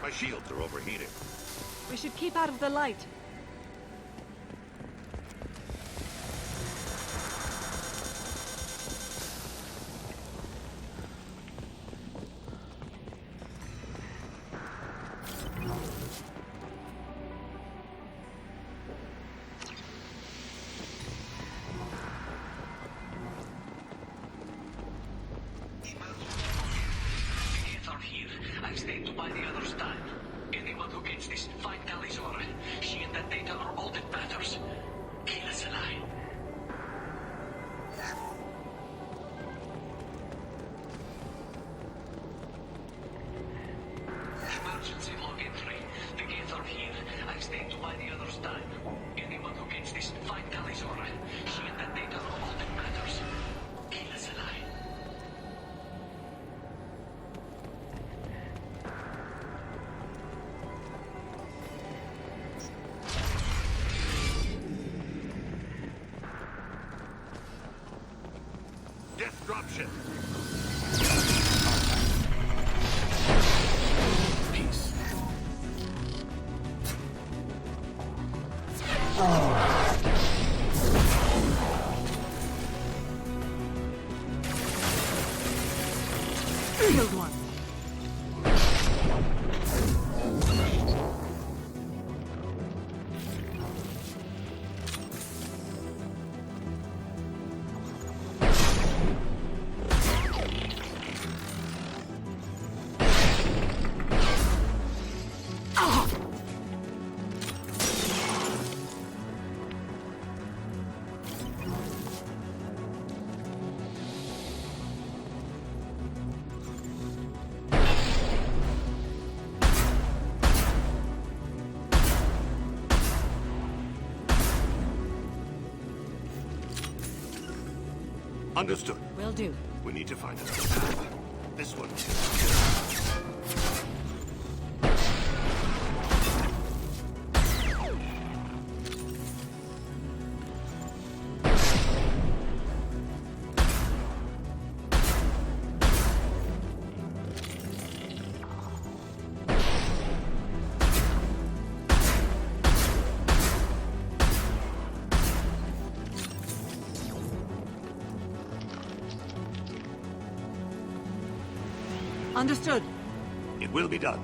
My shields are overheating. We should keep out of the light. Dropship. Peace. Killed one. Understood. Will do. We need to find a path. This one. Understood. It will be done.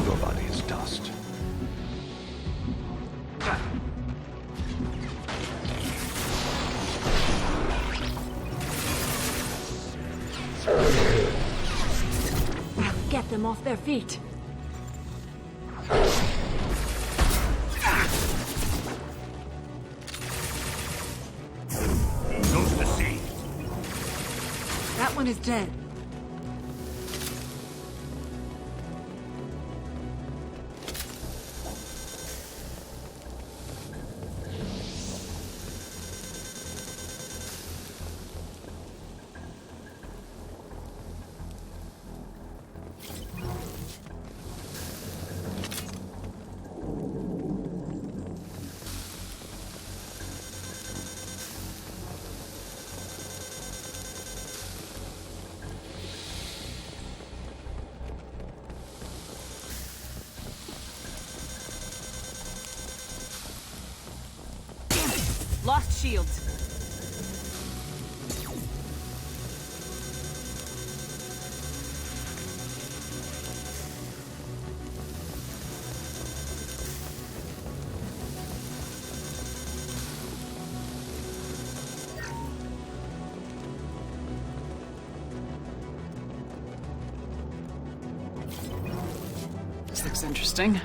Your body is dust. I'll get them off their feet. Goes to sea. That one is dead. Lost shields. This looks interesting.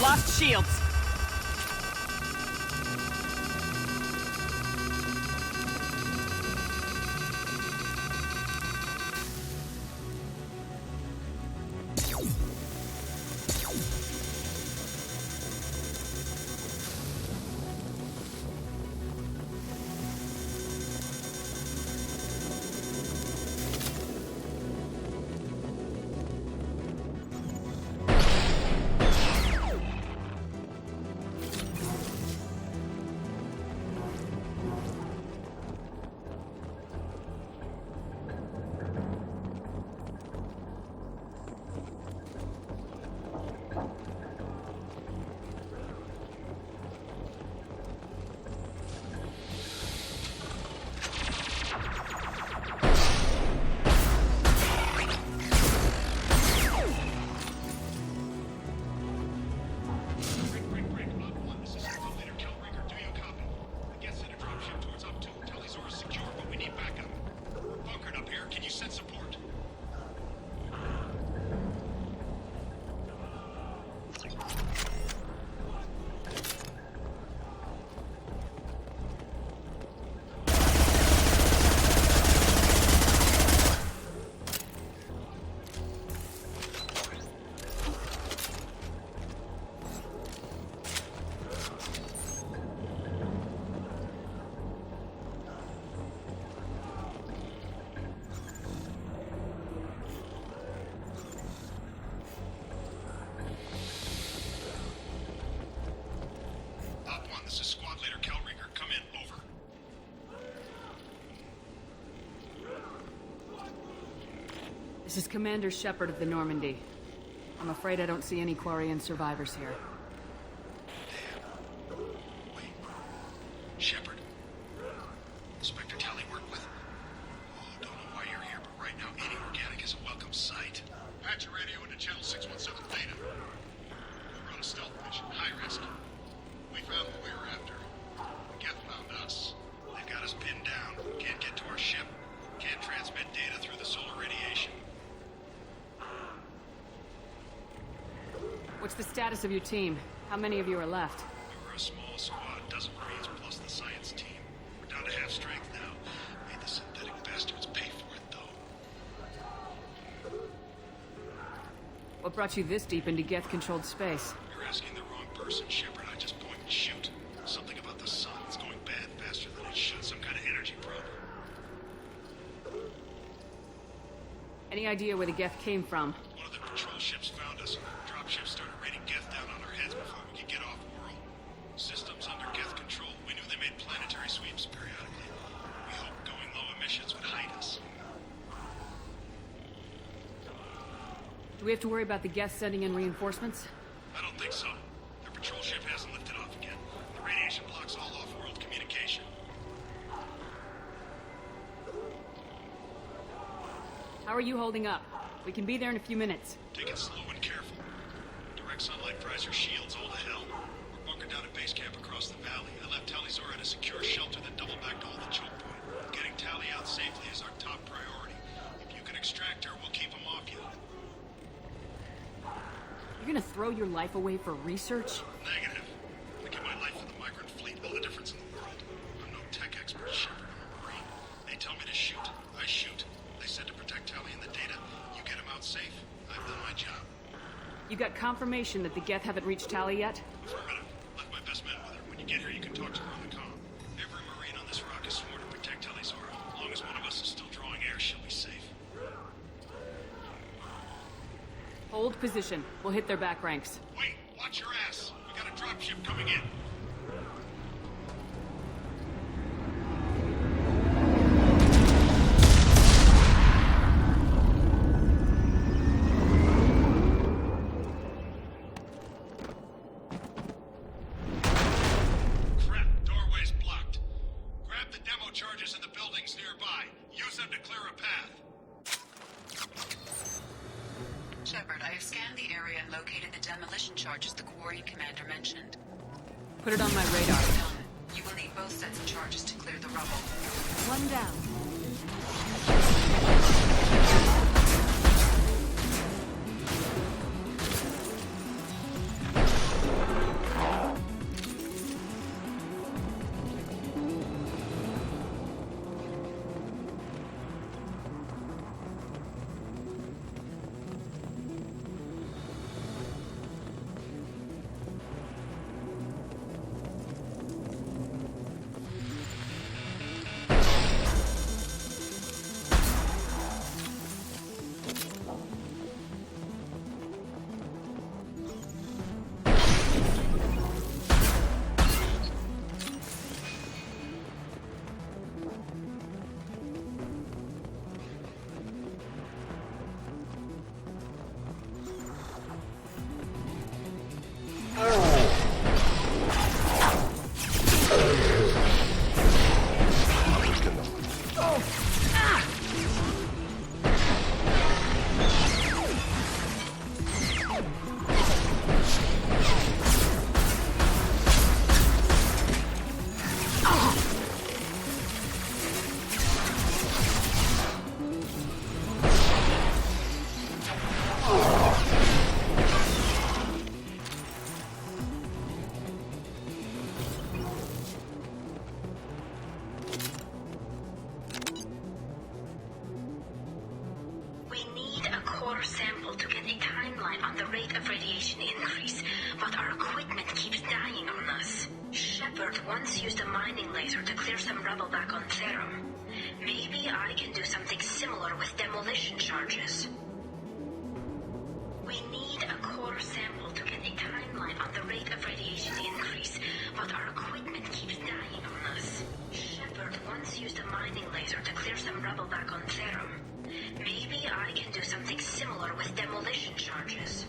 Lost shields. This is Commander Shepard of the Normandy. I'm afraid I don't see any Quarian survivors here. Damn. Wait. Shepard. Inspector Tally worked with. Oh, don't know why you're here, but right now any organic is a welcome sight. Patch your radio into channel 617 Theta. We're on a stealth mission, high risk. We found what we were after. Geth found us. They've got us pinned down. Can't get to our ship. Can't transmit data through the solar radiation. What's the status of your team? How many of you are left? We were a small squad, dozen Marines plus the science team. We're down to half strength now. Made the synthetic bastards pay for it, though. What brought you this deep into Geth-controlled space? You're asking the wrong person, Shepard. I just point and shoot. Something about the sun. It's going bad faster than it should. Some kind of energy problem. Any idea where the Geth came from? One of the patrol ships found us. Dropships started raining Geth down on our heads before we could get off-world. Systems under Geth control. We knew they made planetary sweeps periodically. We hoped going low emissions would hide us. Do we have to worry about the Geth sending in reinforcements? I don't think so. Their patrol ship hasn't lifted off again. The radiation blocks all off-world communication. How are you holding up? We can be there in a few minutes. Take it slow and careful. Direct sunlight fries your shields all to hell. We're bunkered down at base camp across the valley. I left Tally Zora in a secure shelter that double back to hold the choke point. Getting Tally out safely is our top priority. If you can extract her, we'll keep them off you. You're gonna throw your life away for research? Negative. I give my life for the migrant fleet, all the difference in the world. I'm no tech expert, Shepard, or Marine. They tell me to shoot. I shoot. They said to protect Tally and the data. You get them out safe. I've done my job. You got confirmation that the Geth haven't reached Tally yet? Affirmative. Left my best men with her. When you get here, you can talk to her on the comm. Every Marine on this rock is sworn to protect Tally Zora. As long as one of us is still drawing air, she'll be safe. Hold position. We'll hit their back ranks. Wait! Watch your ass! We got a dropship coming in. Crap! Doorway's blocked. Grab the demo charges in the buildings nearby. Use them to clear a path. Shepard, I have scanned the area and located the demolition charges the Quarian commander mentioned. Put it on my radar. Done. You will need both sets of charges to clear the rubble. One down. once used a mining laser to clear some rubble back on Therum. Maybe I can do something similar with demolition charges. We need a core sample to get a timeline on the rate of radiation increase, but our equipment keeps dying on us. Shepard once used a mining laser to clear some rubble back on Therum. Maybe I can do something demolition charges.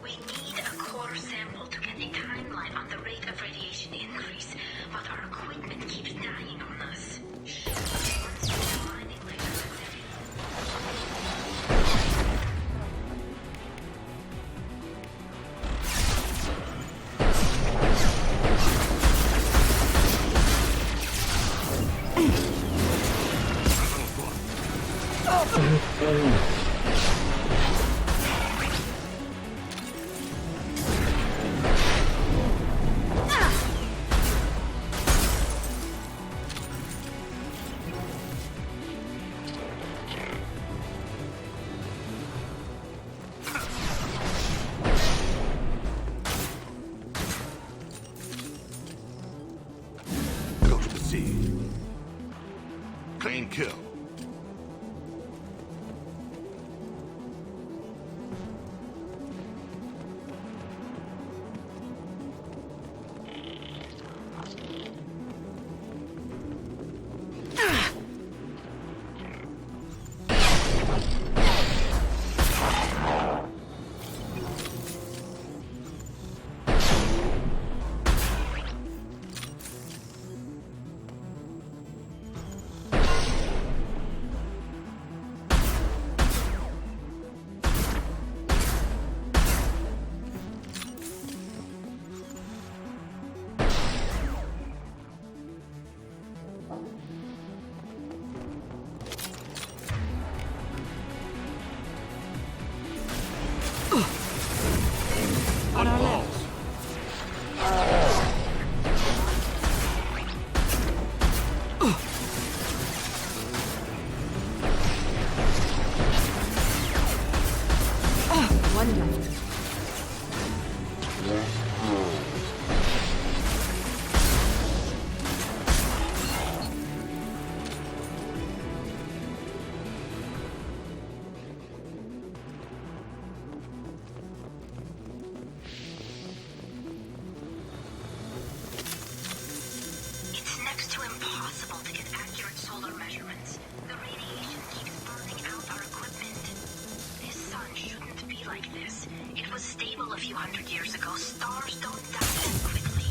We need a core sample to get a timeline on the rate of radiation increase, but our equipment keeps dying on us. Mining laser. Go to the sea. Clean kill. On our left. One left. It's next to impossible to get accurate solar measurements. The radiation keeps burning out our equipment. This sun shouldn't be like this. It was stable a few hundred years ago. Stars don't die that quickly.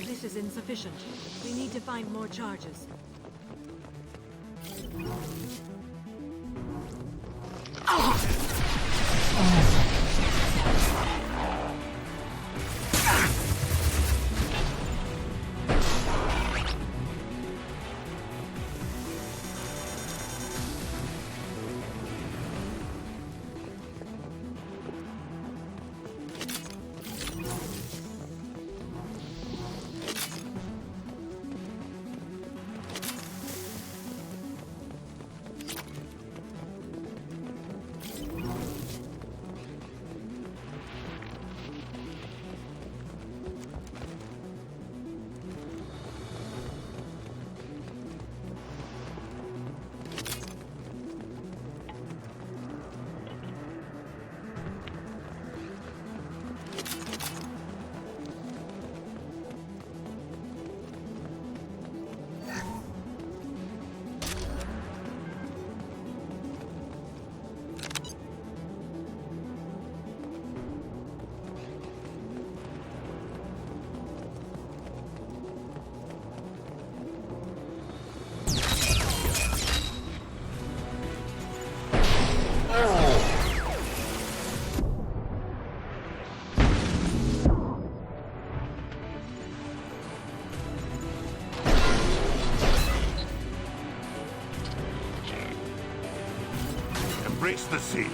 This is insufficient. We need to find more charges. Embrace the sea.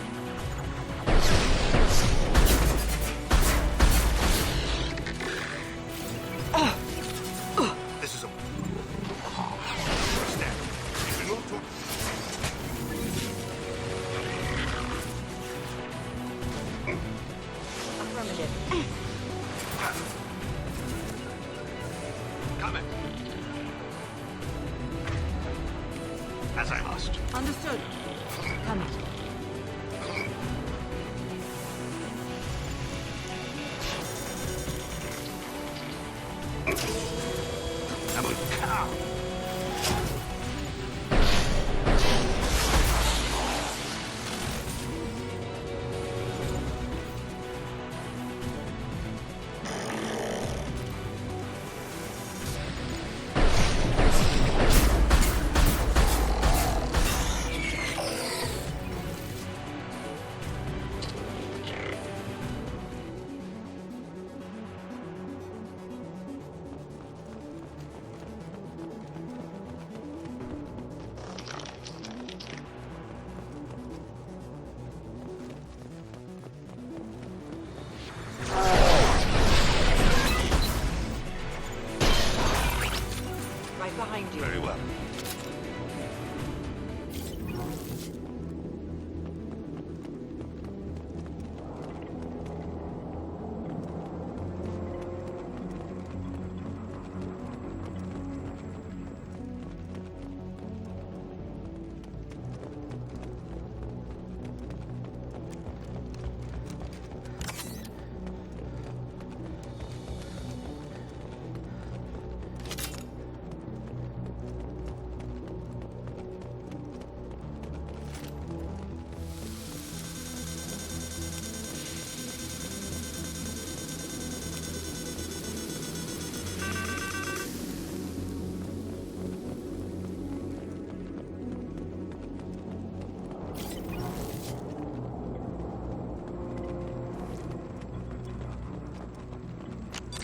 This is a... Stand. If we move to... Affirmative. Coming. As I must. Understood. Coming. I'm a cow. Right behind you. Very well.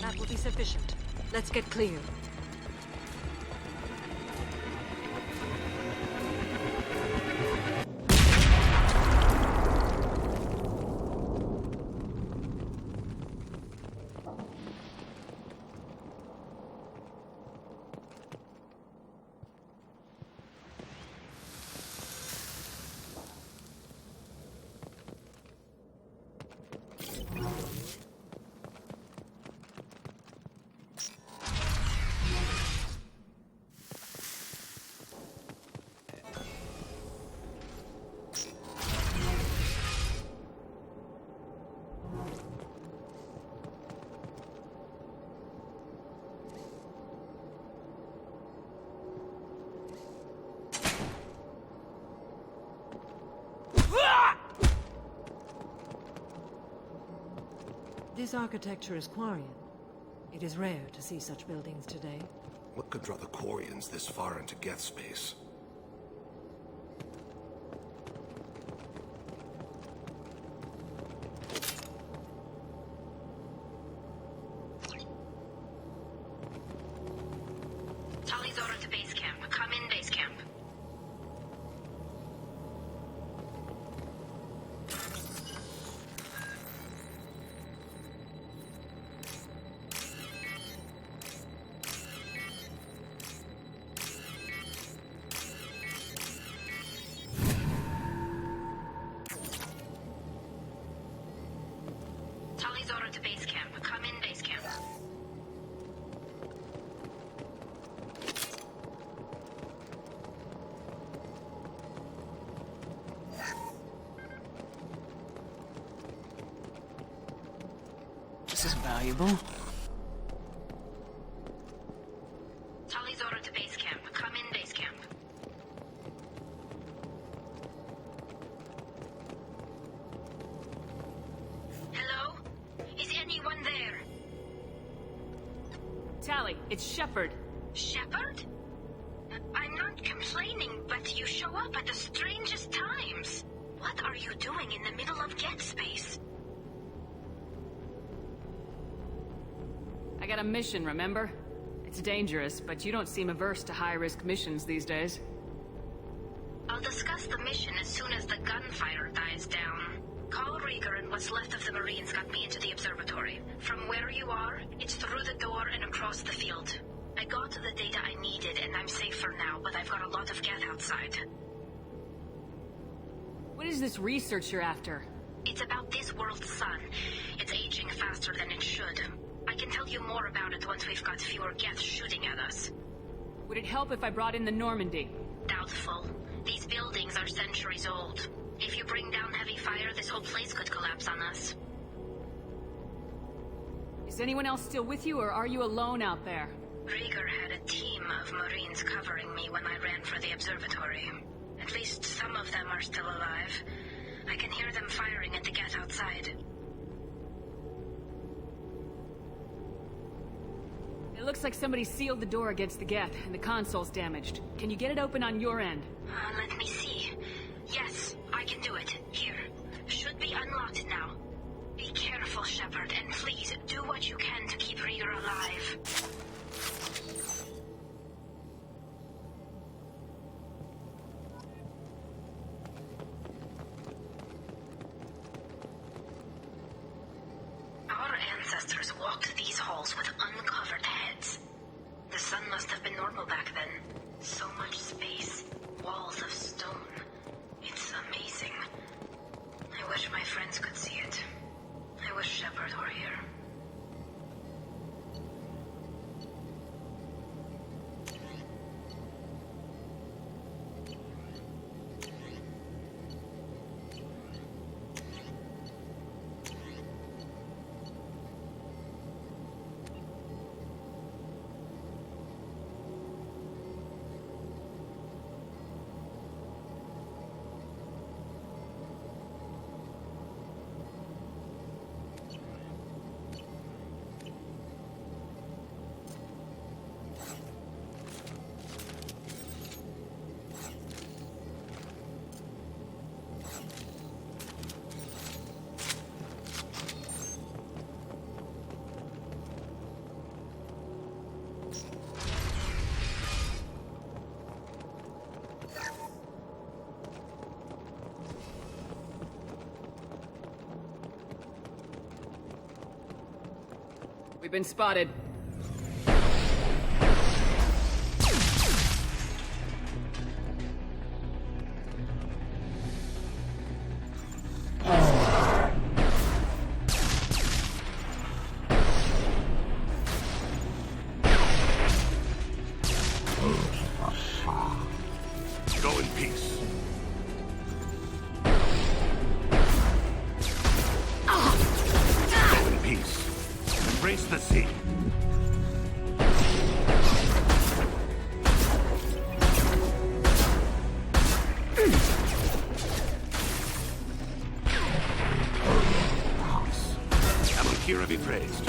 That will be sufficient. Let's get clear. This architecture is Quarian. It is rare to see such buildings today. What could draw the Quarians this far into Geth space? Tali's order to base camp. Come in, base camp. Tali's order to base camp. Come in, base camp. This is valuable. Tali's order to base camp. Come in, base camp. Hello? Is anyone there? Tally, it's Shepard. Shepard? I'm not complaining, but you show up at the strangest times. What are you doing in the middle of Geth space? I got a mission, remember? It's dangerous, but you don't seem averse to high-risk missions these days. I'll discuss the mission as soon as the gunfire dies down. Call Rieger and what's left of the Marines got me into the observatory. From where you are, it's through the door and across the field. I got the data I needed and I'm safe for now, but I've got a lot of geth outside. What is this research you're after? It's about this world's sun. It's aging faster than it should. I can tell you more about it once we've got fewer geth shooting at us. Would it help if I brought in the Normandy? Doubtful. These buildings are centuries old. If you bring down heavy fire, this whole place could collapse on us. Is anyone else still with you, or are you alone out there? Rieger had a team of Marines covering me when I ran for the observatory. At least some of them are still alive. I can hear them firing at the geth outside. It looks like somebody sealed the door against the geth, and the console's damaged. Can you get it open on your end? Let me see. Yes, I can do it. Here. Should be unlocked now. Be careful, Shepard, and please do what you can to keep Rieger alive. Our ancestors walked these halls with uncovered heads. The sun must have been normal back then. So much space. Walls of stone. It's amazing. I wish my friends could see it. I wish Shepard were here. We've been spotted. Go in peace. Go in peace. Embrace the sea. Amalkira be praised.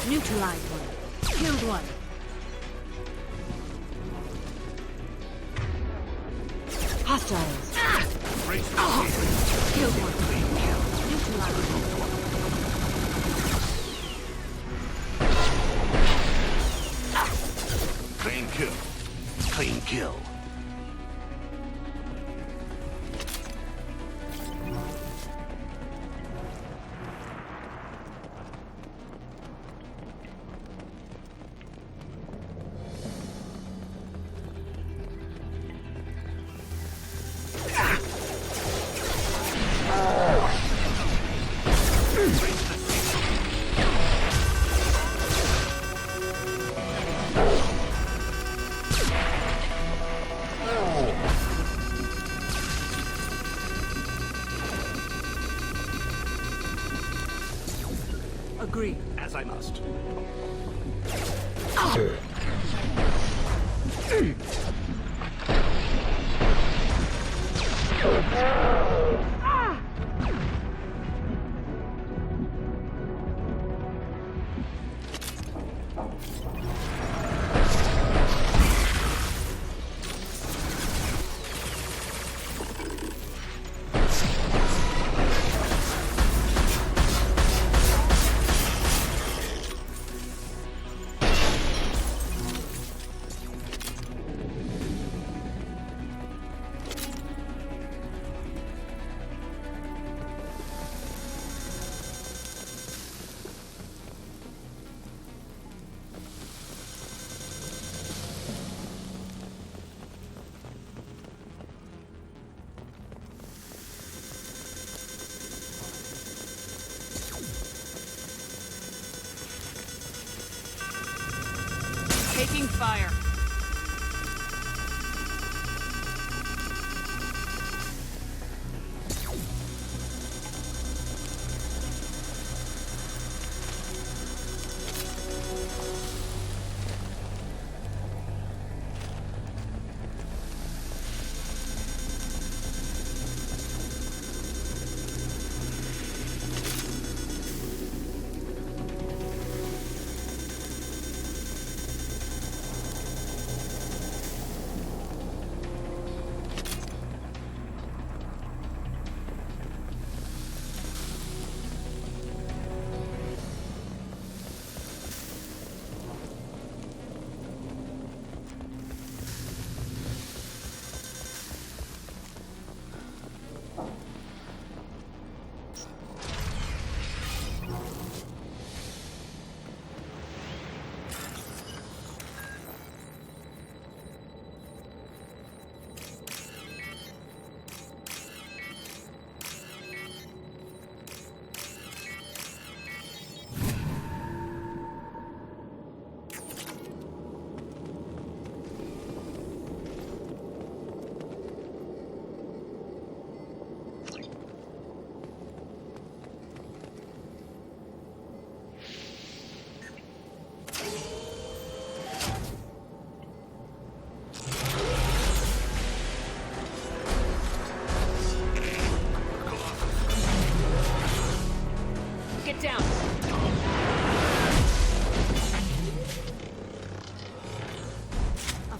Neutralized one. Killed one. Hostiles. Embrace the sea. Killed one. Neutralized one. Clean kill. Clean kill. Agreed. As I must.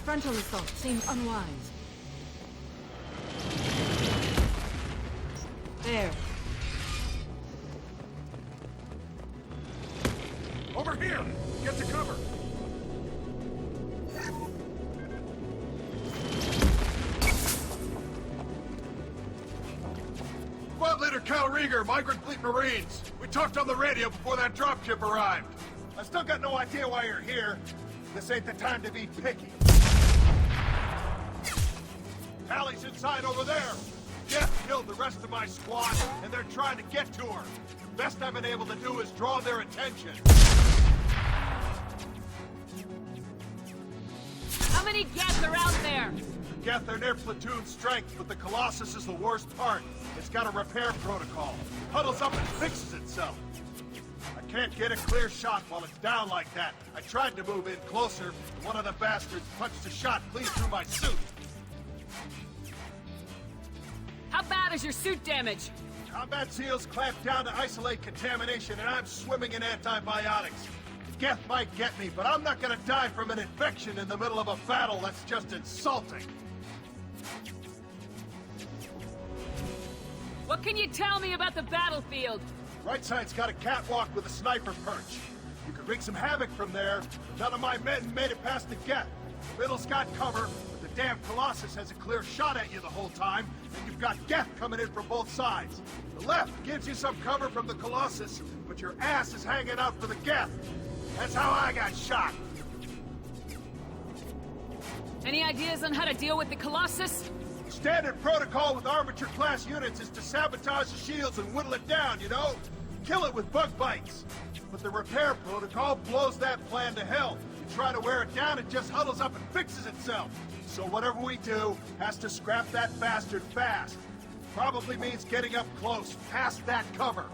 frontal assault seems unwise. There. Over here! Get to cover! Squad Leader Cal Rieger, Migrant Fleet Marines. We talked on the radio before that dropship arrived. I still got no idea why you're here. This ain't the time to be picky. Tally's inside over there. Jeff killed the rest of my squad, and they're trying to get to her. The best I've been able to do is draw their attention. How many Geth are out there? Geth are near platoon strength, but the Colossus is the worst part. It's got a repair protocol. Huddles up and fixes itself. I can't get a clear shot while it's down like that. I tried to move in closer. One of the bastards punched a shot clean through my suit. How bad is your suit damage? Combat SEALs clamp down to isolate contamination, and I'm swimming in antibiotics. Geth might get me, but I'm not gonna die from an infection in the middle of a battle. That's just insulting. What can you tell me about the battlefield? Right side's got a catwalk with a sniper perch. You could wreak some havoc from there. None of my men made it past the Geth. The middle's got cover, but the damn Colossus has a clear shot at you the whole time, and you've got Geth coming in from both sides. The left gives you some cover from the Colossus, but your ass is hanging out for the Geth. That's how I got shot. Any ideas on how to deal with the Colossus? Standard protocol with armature-class units is to sabotage the shields and whittle it down, you know? Kill it with bug bites. But the repair protocol blows that plan to hell. You try to wear it down, it just huddles up and fixes itself. So whatever we do has to scrap that bastard fast. Probably means getting up close, past that cover.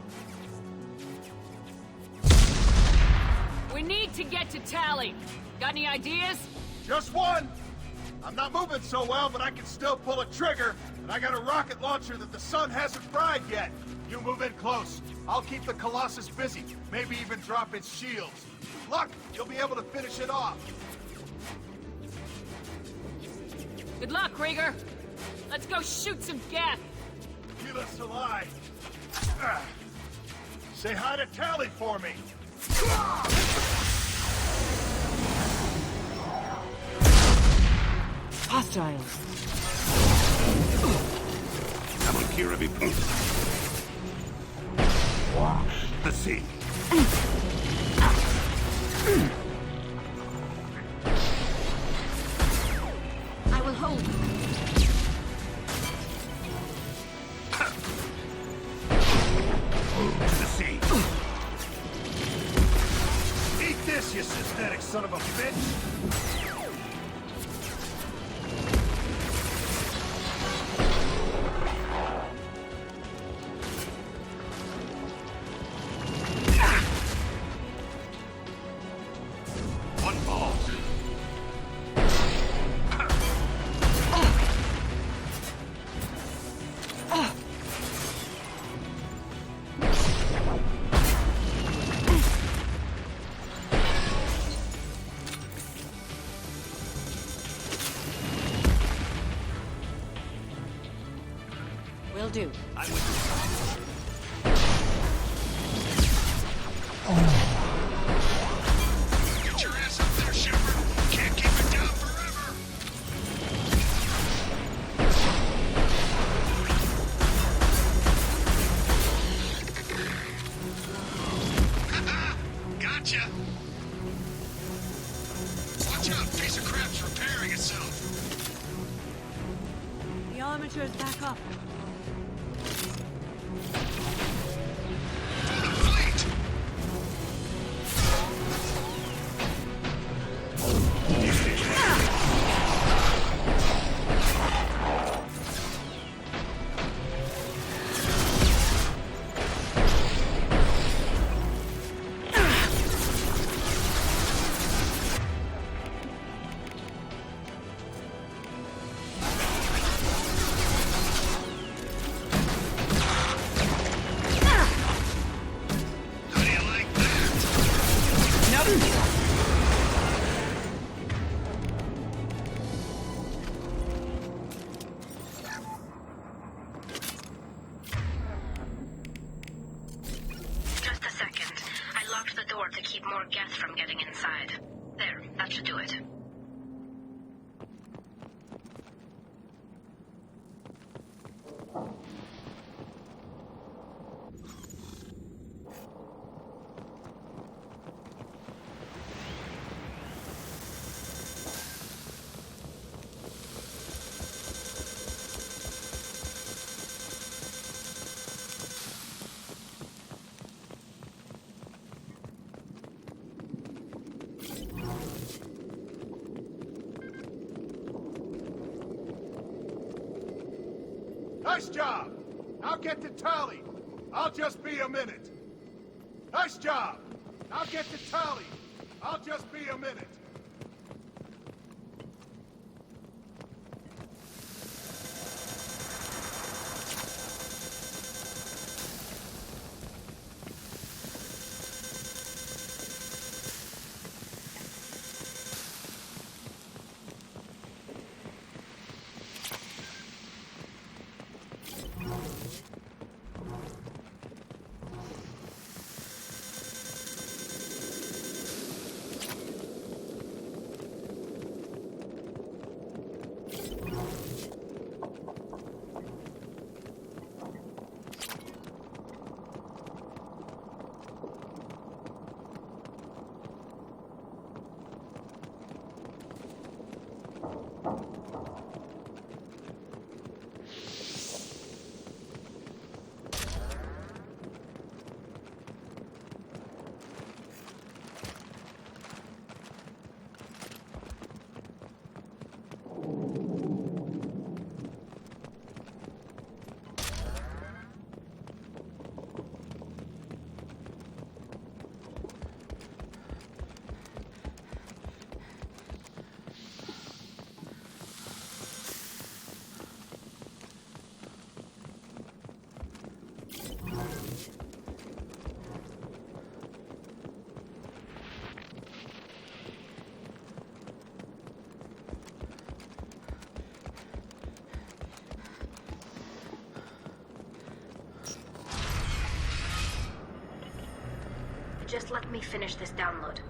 We need to get to Tally. Got any ideas? Just one! I'm not moving so well, but I can still pull a trigger, and I got a rocket launcher that the sun hasn't fried yet. You move in close. I'll keep the Colossus busy, maybe even drop its shields. Luck, you'll be able to finish it off. Good luck, Rieger. Let's go shoot some Geth. Keep us alive. Say hi to Tally for me. Hostiles. Let's see. I will hold. To the sea. Eat this, you synthetic son of a bitch! One ball. Will do. I would. Get your ass up there, Shepard! Can't keep it down forever! Gotcha! Watch out, piece of crap's repairing itself! The armature's back up. For the fleet! Nice job! Now get to Tally. I'll just be a minute. Nice job! Now get to Tally. I'll just be a minute. Just let me finish this download.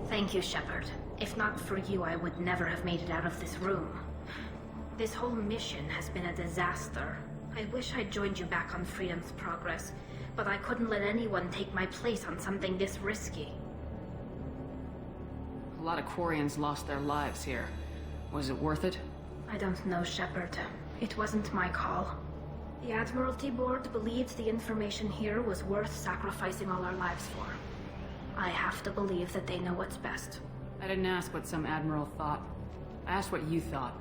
Thank you, Shepard. If not for you, I would never have made it out of this room. This whole mission has been a disaster. I wish I'd joined you back on Freedom's Progress, but I couldn't let anyone take my place on something this risky. A lot of Quarians lost their lives here. Was it worth it? I don't know, Shepard. It wasn't my call. The Admiralty Board believed the information here was worth sacrificing all our lives for. I have to believe that they know what's best. I didn't ask what some admiral thought. I asked what you thought.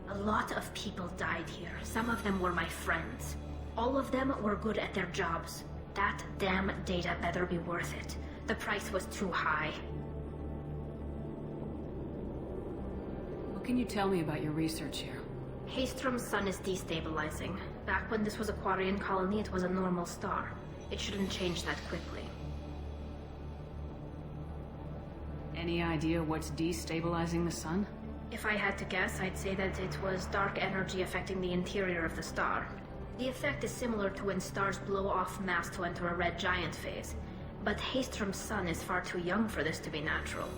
A lot of people died here. Some of them were my friends. All of them were good at their jobs. That damn data better be worth it. The price was too high. What can you tell me about your research here? Hastrom's sun is destabilizing. Back when this was a Quarian colony, it was a normal star. It shouldn't change that quickly. Any idea what's destabilizing the sun? If I had to guess, I'd say that it was dark energy affecting the interior of the star. The effect is similar to when stars blow off mass to enter a red giant phase. But Hastrom's sun is far too young for this to be natural.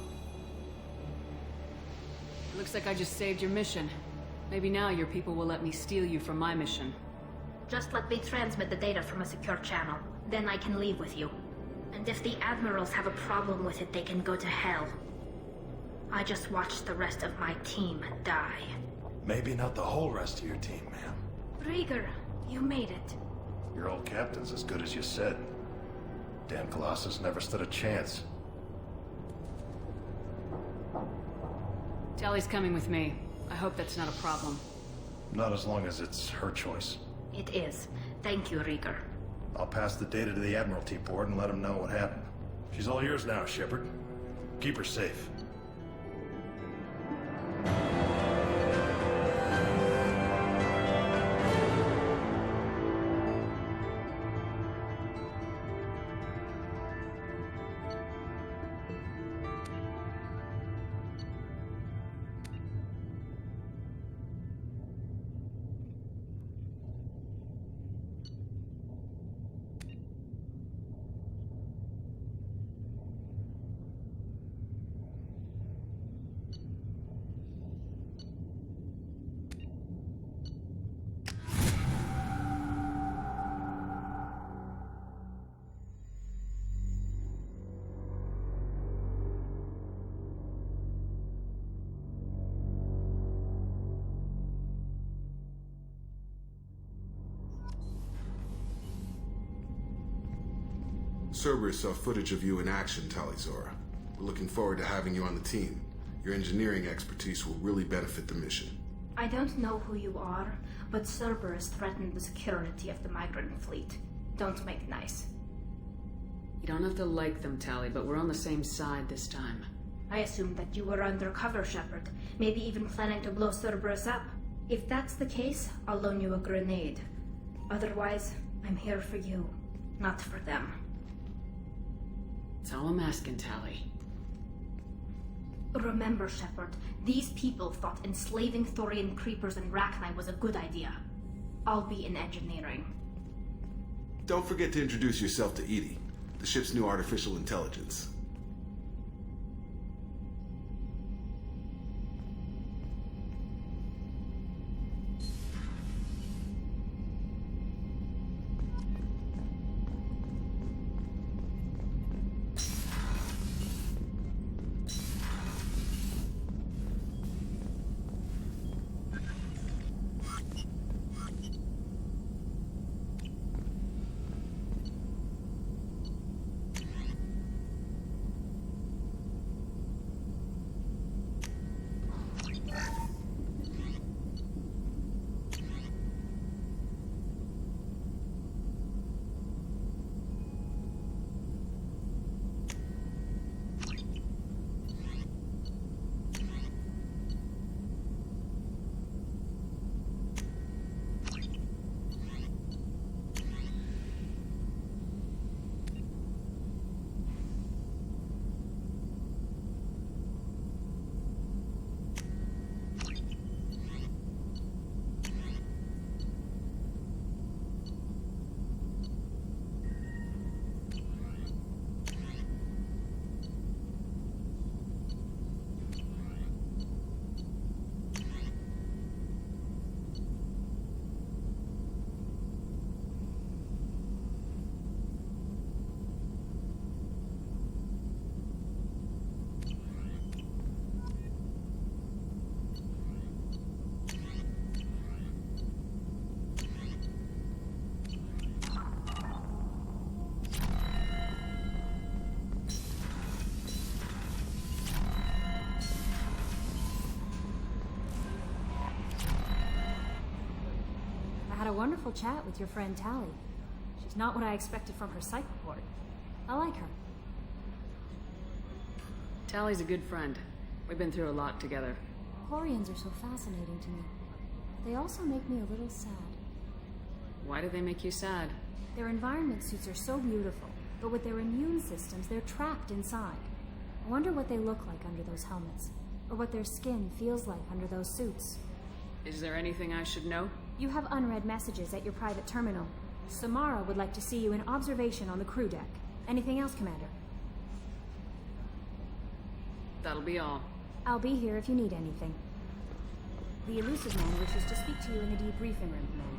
Looks like I just saved your mission. Maybe now your people will let me steal you from my mission. Just let me transmit the data from a secure channel. Then I can leave with you. And if the admirals have a problem with it, they can go to hell. I just watched the rest of my team die. Maybe not the whole rest of your team, ma'am. Rieger, you made it. Your old captain's as good as you said. Damn Colossus never stood a chance. Tally's coming with me. I hope that's not a problem. Not as long as it's her choice. It is. Thank you, Rieger. I'll pass the data to the Admiralty Board and let them know what happened. She's all yours now, Shepard. Keep her safe. Cerberus saw footage of you in action, Talizora. We're looking forward to having you on the team. Your engineering expertise will really benefit the mission. I don't know who you are, but Cerberus threatened the security of the migrant fleet. Don't make nice. You don't have to like them, Tally, but we're on the same side this time. I assumed that you were undercover, Shepard. Maybe even planning to blow Cerberus up. If that's the case, I'll loan you a grenade. Otherwise, I'm here for you, not for them. That's all I'm asking, Tally. Remember, Shepard, these people thought enslaving Thorian creepers and Rachni was a good idea. I'll be in engineering. Don't forget to introduce yourself to Edie, the ship's new artificial intelligence. A wonderful chat with your friend Tally. She's not what I expected from her psych report. I like her. Tally's a good friend. We've been through a lot together. Quarians are so fascinating to me. They also make me a little sad. Why do they make you sad? Their environment suits are so beautiful, but with their immune systems, they're trapped inside. I wonder what they look like under those helmets, or what their skin feels like under those suits. Is there anything I should know? You have unread messages at your private terminal. Samara would like to see you in observation on the crew deck. Anything else, Commander? That'll be all. I'll be here if you need anything. The elusive man wishes to speak to you in the debriefing room, Commander.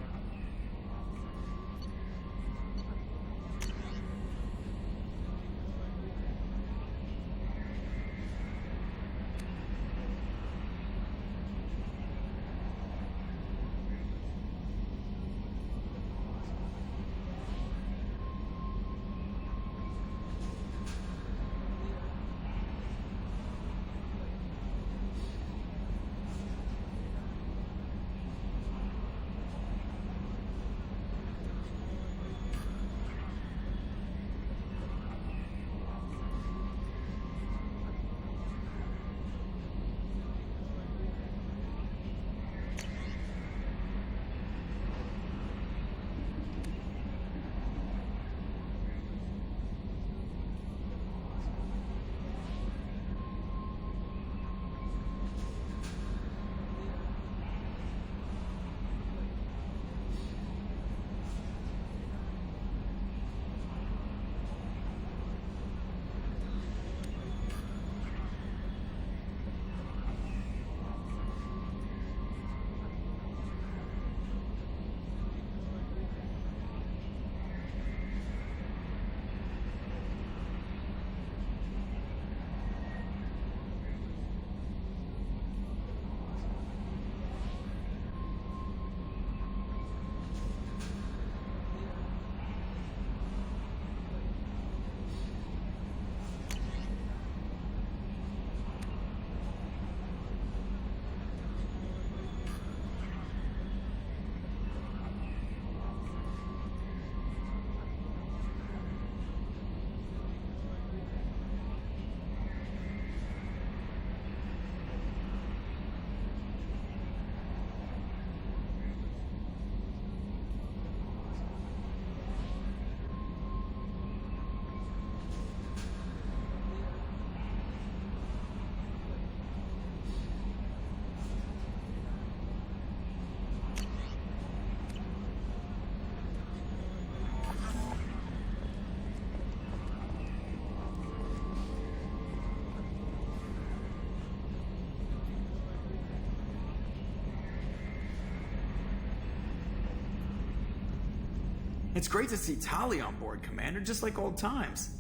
It's great to see Tali on board, Commander, just like old times.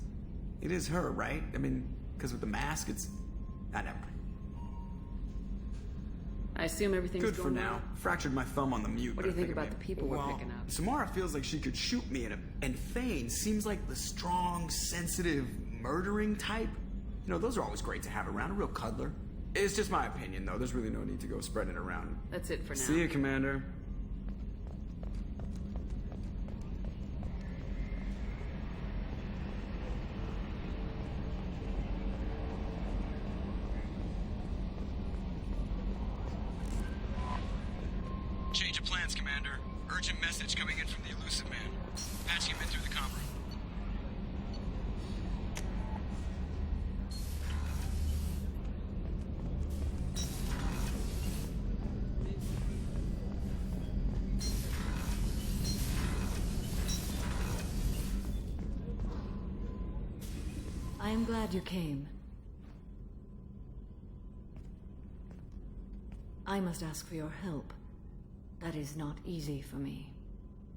It is her, right? I mean, because with the mask, it's... I never mind. I assume everything's Good for going now. well? Fractured my thumb on the mute. What do you think about the people we're picking up? Samara feels like she could shoot me, and Thane seems like the strong, sensitive, murdering type. You know, those are always great to have around, a real cuddler. It's just my opinion, though. There's really no need to go spreading it around. That's it for now. See you, Commander. Change of plans, Commander. Urgent message coming in from the elusive man. Patching him in through the comm room. I am glad you came. I must ask for your help. That is not easy for me.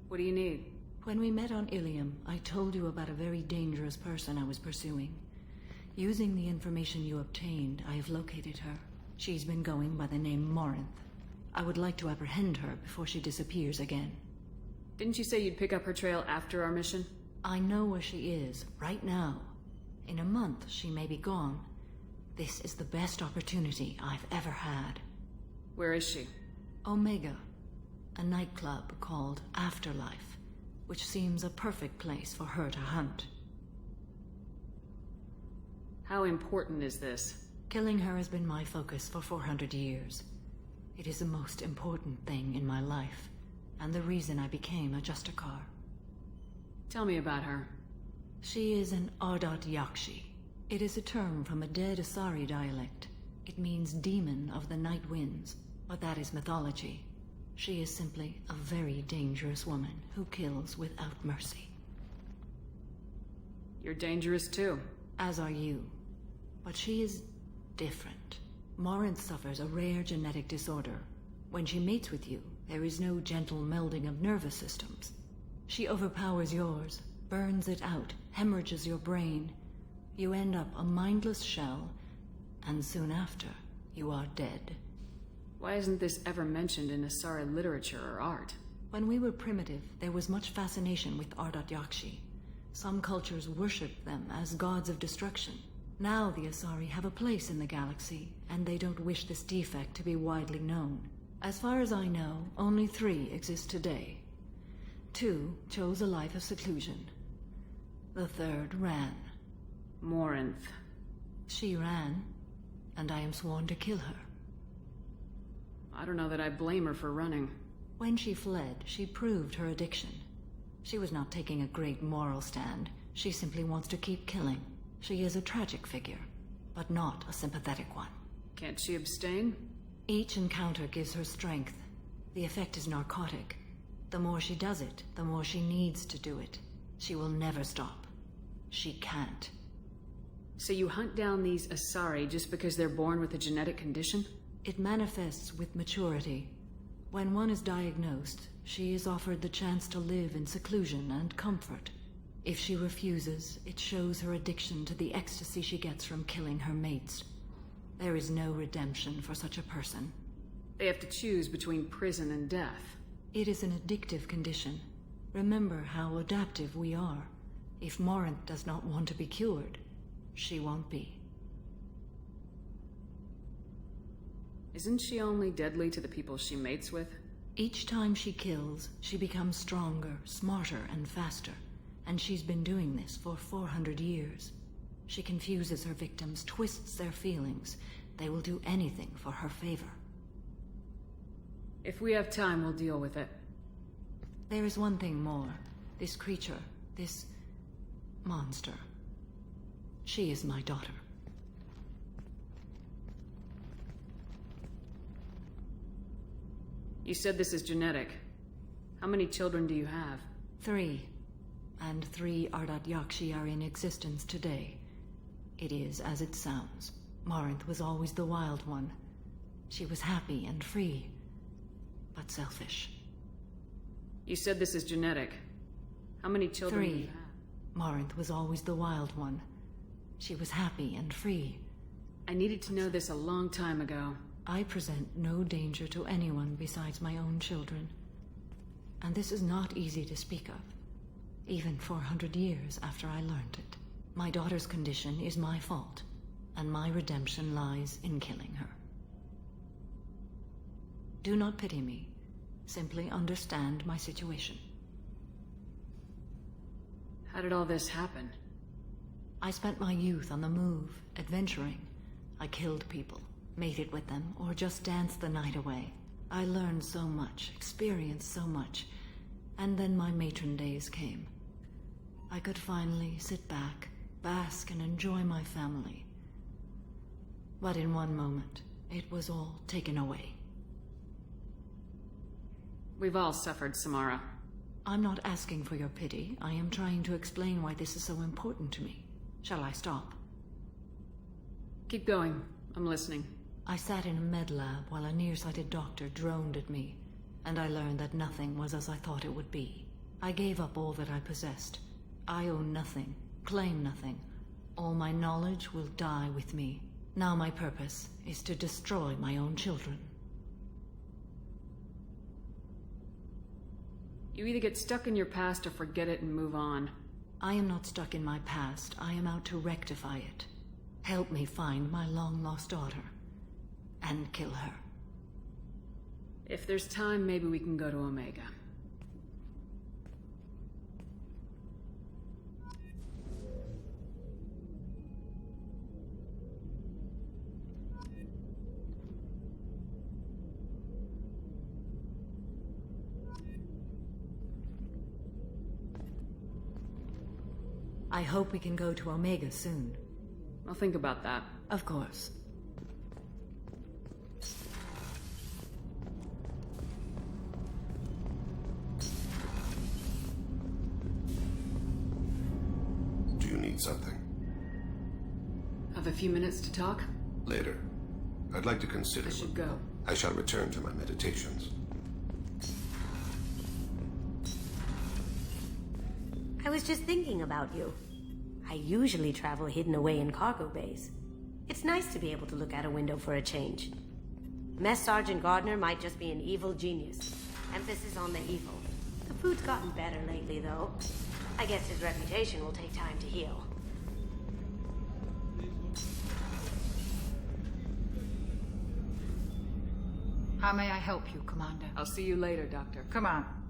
What do you need? When we met on Ilium, I told you about a very dangerous person I was pursuing. Using the information you obtained, I have located her. She's been going by the name Morinth. I would like to apprehend her before she disappears again. Didn't you say you'd pick up her trail after our mission? I know where she is, right now. In a month, she may be gone. This is the best opportunity I've ever had. Where is she? Omega, a nightclub called Afterlife, which seems a perfect place for her to hunt. How important is this? Killing her has been my focus for 400 years. It is the most important thing in my life, and the reason I became a Justicar. Tell me about her. She is an Ardat Yakshi. It is a term from a dead Asari dialect. It means demon of the night winds, but that is mythology. She is simply a very dangerous woman who kills without mercy. You're dangerous too. As are you. But she is different. Morinth suffers a rare genetic disorder. When she mates with you, there is no gentle melding of nervous systems. She overpowers yours, burns it out, hemorrhages your brain. You end up a mindless shell, and soon after, you are dead. Why isn't this ever mentioned in Asari literature or art? When we were primitive, there was much fascination with Ardat Yakshi. Some cultures worshipped them as gods of destruction. Now the Asari have a place in the galaxy, and they don't wish this defect to be widely known. As far as I know, only 3 exist today. 2 chose a life of seclusion. The 3rd ran. Morinth. She ran, and I am sworn to kill her. I don't know that I blame her for running. When she fled, she proved her addiction. She was not taking a great moral stand. She simply wants to keep killing. She is a tragic figure, but not a sympathetic one. Can't she abstain? Each encounter gives her strength. The effect is narcotic. The more she does it, the more she needs to do it. She will never stop. She can't. So you hunt down these Asari just because they're born with a genetic condition? It manifests with maturity. When one is diagnosed, she is offered the chance to live in seclusion and comfort. If she refuses, it shows her addiction to the ecstasy she gets from killing her mates. There is no redemption for such a person. They have to choose between prison and death. It is an addictive condition. Remember how adaptive we are. If Morinth does not want to be cured, she won't be. Isn't she only deadly to the people she mates with? Each time she kills, she becomes stronger, smarter, and faster. And she's been doing this for 400 years. She confuses her victims, twists their feelings. They will do anything for her favor. If we have time, we'll deal with it. There is one thing more. This creature, this monster. She is my daughter. You said this is genetic. How many children do you have? 3. And 3 Ardat Yakshi are in existence today. It is as it sounds. Morinth was always the wild one. She was happy and free, but selfish. You said this is genetic. How many children do 3. you have? Morinth was always the wild one. She was happy and free. I needed to know this a long time ago. I present no danger to anyone besides my own children. And this is not easy to speak of, even 400 years after I learned it. My daughter's condition is my fault, and my redemption lies in killing her. Do not pity me. Simply understand my situation. How did all this happen? I spent my youth on the move, adventuring. I killed people, mated with them, or just danced the night away. I learned so much, experienced so much, and then my matron days came. I could finally sit back, bask, and enjoy my family. But in one moment, it was all taken away. We've all suffered, Samara. I'm not asking for your pity. I am trying to explain why this is so important to me. Shall I stop? Keep going. I'm listening. I sat in a med lab while a nearsighted doctor droned at me, and I learned that nothing was as I thought it would be. I gave up all that I possessed. I own nothing, claim nothing. All my knowledge will die with me. Now my purpose is to destroy my own children. You either get stuck in your past or forget it and move on. I am not stuck in my past. I am out to rectify it. Help me find my long-lost daughter. And kill her. If there's time, maybe we can go to Omega. I hope we can go to Omega soon. I'll think about that. Of course. Do you need something? Have a few minutes to talk? Later. I'd like to consider... I should go. I shall return to my meditations. I was just thinking about you. I usually travel hidden away in cargo bays. It's nice to be able to look out a window for a change. Mess Sergeant Gardner might just be an evil genius. Emphasis on the evil. The food's gotten better lately, though. I guess his reputation will take time to heal. How may I help you, Commander? I'll see you later, Doctor. Come on.